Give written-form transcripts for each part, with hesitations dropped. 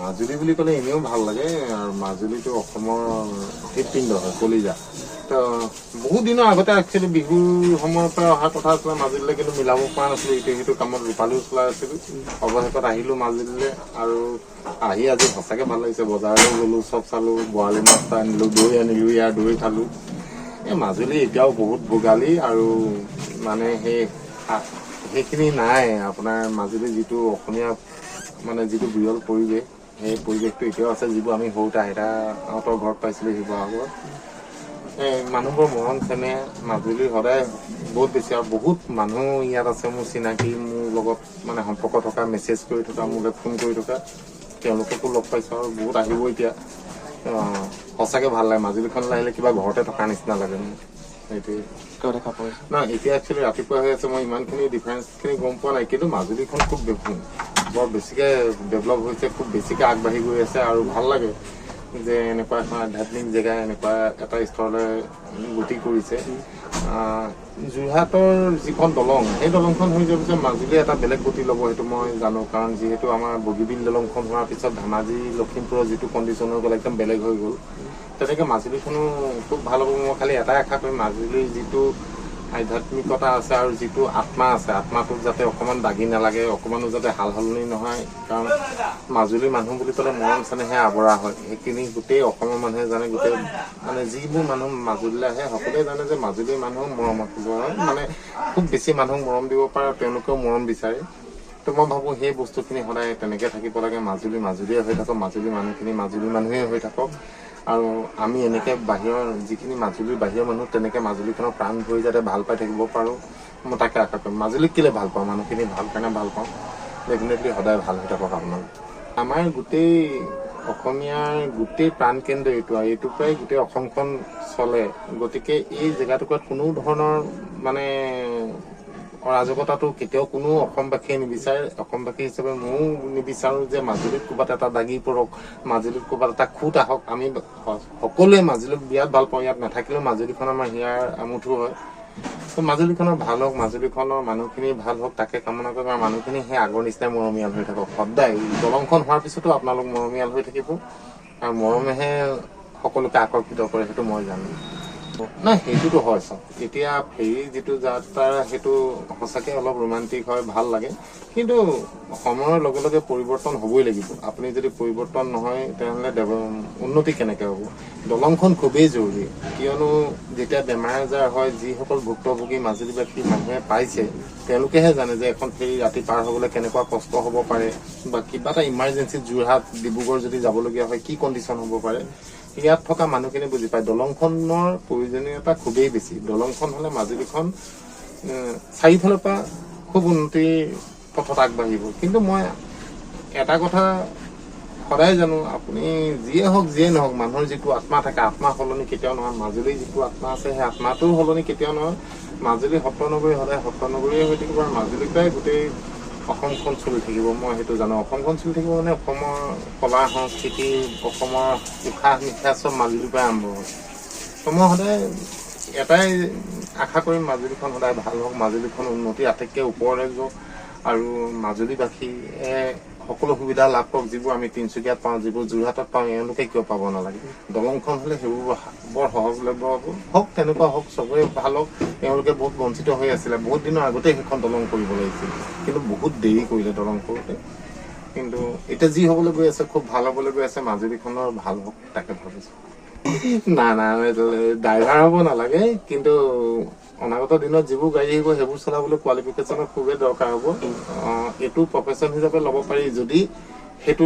মাজুলী বুলি ক'লে এনেও ভাল লাগে আৰু মাজুলীটো অসমৰ হৃদপিণ্ড হয়, কলিজা। তো বহুত দিনৰ আগতে একচুৱেলি বিহুৰ সময়ৰ পৰা অহা কথা আছিলে মাজুলীলৈ, কিন্তু মিলাব পৰা নাছিলোঁ। ইটো সিটো কামত ৰূপালীও চলাই আছিলোঁ। অৱশেষত আহিলোঁ মাজুলীলৈ আৰু আহি আজি সঁচাকৈ ভাল লাগিছে। বজাৰলৈ গ'লোঁ, চব চালোঁ, বৰালি মাছ আনিলোঁ, দৈ আনিলোঁ, ইয়াৰ দৈ খালোঁ। এই মাজুলী এতিয়াও বহুত ভোগালী আৰু মানে সেইখিনি নাই। আপোনাৰ মাজুলী যিটো অসমীয়া মানে যিটো বিৰল পৰিৱেশ, সেই পৰিৱেশটো এতিয়াও আছে, যিবোৰ আমি সৰুতে আইতাহঁতৰ ঘৰত পাইছিলোঁ শিৱসাগৰত। মানুহবোৰ মৰম চেনেহ মাজুলী সদায় বহুত বেছি, আৰু বহুত মানুহ ইয়াত আছে মোৰ চিনাকি, মোৰ লগত মানে সম্পৰ্ক থকা, মেছেজ কৰি থকা, মোলৈ ফোন কৰি থকা, তেওঁলোককো লগ পাইছোঁ আৰু বহুত আহিব এতিয়া। সঁচাকৈ ভাল লাগে। মাজুলীখনলৈ আহিলে কিবা ঘৰতে থকাৰ নিচিনা লাগে মোৰ। সেইটোৱে দেখা পাইছোঁ। নহয়, এতিয়া একচুৱেলি ৰাতিপুৱা হৈ আছে, মই ইমানখিনি ডিফাৰেঞ্চখিনি গম পোৱা নাই, কিন্তু মাজুলীখন খুব বৰ বেছিকৈ ডেভেলপ হৈছে, খুব বেছিকৈ আগবাঢ়ি গৈ আছে আৰু ভাল লাগে যে এনেকুৱা এখন আধ্যাত্মিক জেগা এনেকুৱা এটা স্তৰলৈ গতি কৰিছে। যোৰহাটৰ যিখন দলং, সেই দলংখন হৈ যোৱাৰ পিছত মাজুলী এটা বেলেগ গতি ল'ব, সেইটো মই জানো। কাৰণ যিহেতু আমাৰ বগীবিল দলংখন হোৱাৰ পিছত ধেমাজি লখিমপুৰৰ যিটো কণ্ডিশ্যন হৈ গ'ল, একদম বেলেগ হৈ গ'ল। তেনেকৈ মাজুলীখনো খুব ভাল হ'ব। মই খালি এটাই আশা কৰিম, মাজুলীৰ যিটো আধ্যাত্মিকতা আছে আৰু যিটো আত্মা আছে, আত্মাটোক যাতে অকণমান দাগি নালাগে, অকণমানো যাতে সাল সলনি নহয়। কাৰণ মাজুলীৰ মানুহ বুলি ক'লে মৰম চেনেহে আৱৰা হয়। সেইখিনি গোটেই অসমৰ মানুহে জানে, গোটেই মানে যিবোৰ মানুহ মাজুলীলৈ আহে সকলোৱে জানে যে মাজুলীৰ মানুহ মৰমত মানে খুব বেছি মানুহক মৰম দিব পাৰে, তেওঁলোকেও মৰম বিচাৰে। তো মই ভাবোঁ সেই বস্তুখিনি সদায় তেনেকৈ থাকিব লাগে। মাজুলীয়ে হৈ থাকক, মাজুলীৰ মানুহখিনি মাজুলীৰ মানুহেই হৈ থাকক। আৰু আমি এনেকৈ বাহিৰৰ যিখিনি মাজুলীৰ বাহিৰৰ মানুহ, তেনেকৈ মাজুলীখনৰ প্ৰাণ ভৰি যাতে ভাল পাই থাকিব পাৰোঁ, মই তাকে আশা কৰিম। মাজুলীক কেলৈ ভাল পাওঁ, মানুহখিনি ভাল কাৰণে ভাল পাওঁ। ডেফিনেটলি সদায় ভাল হৈ থাকক আপোনালোক। আমাৰ গোটেই অসমীয়াৰ গোটেই প্ৰাণকেন্দ্ৰ এইটো, আৰু এইটোৰ পৰাই গোটেই অসমখন চলে। গতিকে এই জেগাটুকুৰাত কোনো ধৰণৰ মানে অৰাজকতাটো কেতিয়াও কোনো অসমবাসীয়ে নিবিচাৰে। অসমবাসী হিচাপে ময়ো নিবিচাৰোঁ যে মাজুলীত ক'ৰবাত এটা দাগি পৰক, মাজুলীত ক'ৰবাত এটা খুঁত আহক। আমি সকলোৱে মাজুলীক বিৰাট ভাল পাওঁ। ইয়াত নাথাকিলেও মাজুলীখন আমাৰ হিয়াৰ আমুঠো হয়। তো মাজুলীখনৰ ভাল হওক, মাজুলীখনৰ মানুহখিনি ভাল হওক, তাকে কামনা কৰিম। আৰু মানুহখিনি সেই আগৰ নিচিনাই মৰমীয়াল হৈ থাকক সদায়। দলংখন হোৱাৰ পিছতো আপোনালোক মৰমীয়াল হৈ থাকিব, আৰু মৰমেহে সকলোকে আকৰ্ষিত কৰে, সেইটো মই জানো। নাই, সেইটোতো হয়। চাওক, এতিয়া ফেৰী যিটো যাত্ৰা, সেইটো সঁচাকৈ অলপ ৰোমান্টিক হয়, ভাল লাগে। কিন্তু সময়ৰ লগে লগে পৰিৱৰ্তন হ'বই লাগিব। আপুনি যদি পৰিৱৰ্তন নহয়, তেনেহ'লে উন্নতি কেনেকৈ হ'ব? দলংখন খুবেই জৰুৰী, কিয়নো যেতিয়া বেমাৰ আজাৰ হয়, যিসকল ভুক্তভোগী মাজুলীবাসী মানুহে পাইছে, তেওঁলোকেহে জানে যে এখন ফেৰী ৰাতি পাৰ হ'বলৈ কেনেকুৱা কষ্ট হ'ব পাৰে, বা কিবা এটা ইমাৰ্জেঞ্চিত যোৰহাট, ডিব্ৰুগড় যদি যাবলগীয়া হয়, কি কণ্ডিশ্যন হ'ব পাৰে। ইয়াত থকা মানুহখিনি বুজি পায়। দলংখনৰ প্ৰয়োজনীয়তা খুবেই বেছি। দলংখন হ'লে মাজুলীখন চাৰিওফালৰ পৰা খুব উন্নতিৰ পথত আগবাঢ়িব। কিন্তু মই এটা কথা সদায় জানো, আপুনি যিয়ে হওক যিয়ে নহওক, মানুহৰ যিটো আত্মা থাকে, আত্মা সলনি কেতিয়াও নহয়। মাজুলীৰ যিটো আত্মা আছে, সেই আত্মাটোও সলনি কেতিয়াও নহয়। মাজুলী সত্ৰনগৰী সদায় সত্ৰনগৰীয়ে হৈ থাকিব, আৰু মাজুলীৰ পৰাই গোটেই অসমখন চলি থাকিব। মই সেইটো জানো। অসমখন চলি থাকিব মানে অসমৰ কলা সংস্কৃতি, অসমৰ উশাহ নিশাহ চব মাজুলীৰ পৰাই আৰম্ভ হয়। তো মই সদায় এটাই আশা কৰিম, মাজুলীখন সদায় ভাল হওক, মাজুলীখন উন্নতি আটাইতকৈ ওপৰলৈ যাওক, আৰু মাজুলীবাসীয়ে সকলো সুবিধা লাভ কৰক, যিবোৰ আমি তিনিচুকীয়াত পাওঁ, যিবোৰ যোৰহাটত পাওঁ, এওঁলোকে কিয় পাব নালাগে? দলংখন হ'লে সেইবোৰ বৰ সহজলভ্য হওক, তেনেকুৱা হওক, চবৰে ভাল হওক। তেওঁলোকে বহুত বঞ্চিত হৈ আছিলে, বহুত দিনৰ আগতেই সেইখন দলং কৰিব লাগিছিল, কিন্তু বহুত দেৰি কৰিলে দলং কৰোঁতে। কিন্তু এতিয়া যি হ'বলৈ গৈ আছে, খুব ভাল হ'বলৈ গৈ আছে। মাজুলীখনৰ ভাল হওক, তাকে ভাবিছোঁ। নাই, ড্ৰাইভাৰ হ'ব নালাগে, কিন্তু অনাগত দিনত যিবোৰ গাড়ী আহিব, সেইবোৰ চলাবলৈ কোৱালিফিকেশ্যনৰ খুবেই দৰকাৰ হ'ব। এইটো প্ৰফেশ্যন হিচাপে ল'ব পাৰি যদি সেইটো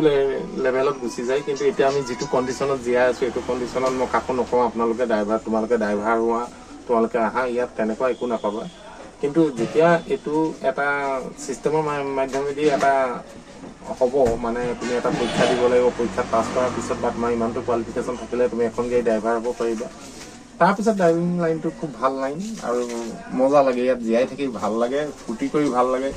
লেভেলত গুচি যায়। কিন্তু এতিয়া আমি যিটো কণ্ডিশ্যনত জীয়াই আছোঁ, এইটো কণ্ডিশ্যনত মই কাকো নকওঁ আপোনালোকে ড্ৰাইভাৰ হোৱা, তোমালোকে আহা, ইয়াত তেনেকুৱা একো নাপাবা। কিন্তু যেতিয়া এইটো এটা ছিষ্টেমৰ মাধ্যমেদি এটা হ'ব, মানে তুমি এটা পৰীক্ষা দিব লাগিব, পৰীক্ষাত পাছ কৰাৰ পিছত বা তোমাৰ ইমানটো কোৱালিফিকেশ্যন থাকিলে তুমি এখন গাড়ী ড্ৰাইভাৰ হ'ব পাৰিবা। তাৰপিছত ড্ৰাইভিং লাইনটো খুব ভাল লাইন, আৰু মজা লাগে। ইয়াত জীয়াই থাকি ভাল লাগে, ফূৰ্তি কৰি ভাল লাগে।